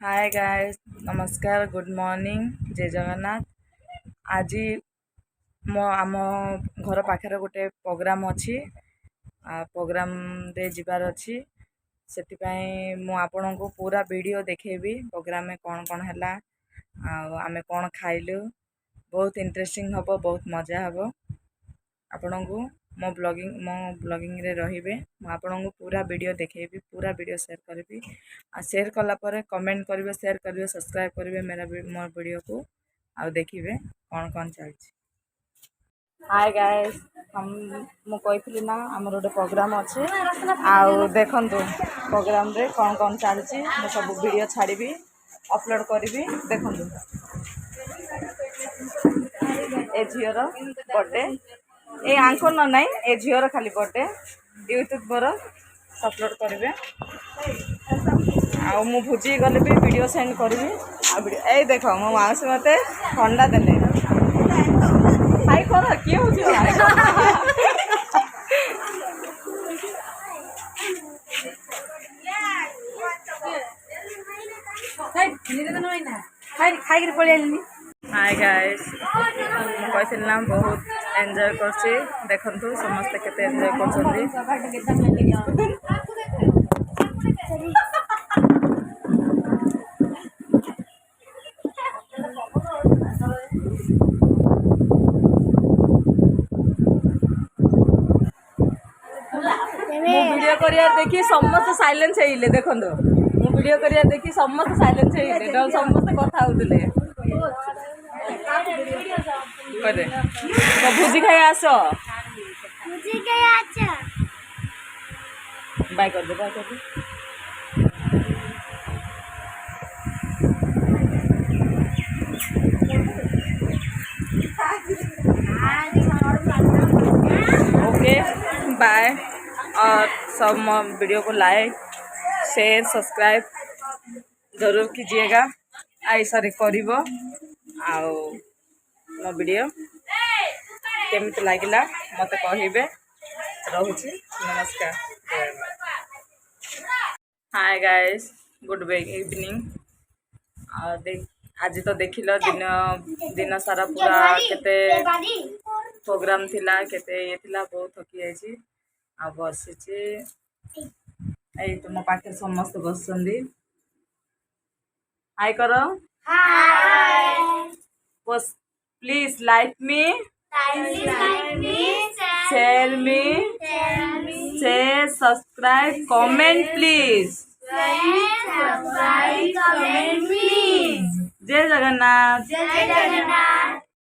Hi guys, नमस्कार, good morning, जय जगन्नाथ। आज मो आम घर पाखे गोटे प्रोग्राम अच्छी प्रोग्राम रे जीवार अच्छी से मु आपण को पूरा वीडियो देखेबी। प्रोग्राम में कौन कौन है आमे कौन खाइलु बहुत इंटरेस्टिंग हम, बहुत मजा हम। आपण को मो ब्लॉगिंग रे रहिबे। आपन को पूरा वीडियो देखेबी, पूरा वीडियो शेयर करबी। शेयर कला पर कमेंट करेंगे, शेयर करेंगे, सब्सक्राइब करेंगे मोर वीडियो को आ देखिए कौन कौन चलती। हाय गाइस, हम मु कही ना आमर गोटे प्रोग्राम अच्छे आउ देखंतु प्रोग्राम रे कौन कौन चलती। मु सब वीडियो छाड़ी अपलोड करी देखंतु। ए झीर बर्थडे ए आंकर न नाई ए झीर खाली बर्थडे यूट्यूब पर अपलोड करेंगे। आ मु भुजी गले भी वीडियो सेंड करी। ए देख मो माउसी मत ठंडा देले खाई कर किए खाई पलि। हाय गाइस, कहती ना बहुत एंजॉय करছি। देखंतु समस्त केते एंजॉय करछंती। मु वीडियो करिया देखि समस्त साइलेंस हेइले। देखंतु मु वीडियो करिया देखि समस्त साइलेंस हेइले, न समस्त कथा होतले। करे तो भुजी खाई आस, भुजी खाई आछ। बाय कर दे, बाय कर दे। Okay bye. और सब वीडियो को लाइक शेयर सब्सक्राइब जरूर कीजिएगा। ऐसा करिबो आओ मो वीडियो केमिति लागिला मते कहिबे। रहुछि, नमस्कार। Hi guys, good evening. आज तो देखिल दिन सारा पूरा केते प्रोग्राम थिला, केते ये थिला, बहुत थकी जाइछि। आ बसिछि एई तो मो पाखे समस्त बसछंदी। हाय करो, हाय बस please like me, share me, share, subscribe, comment please. subscribe, comment please. जय जगन्नाथ। जय जगन्नाथ।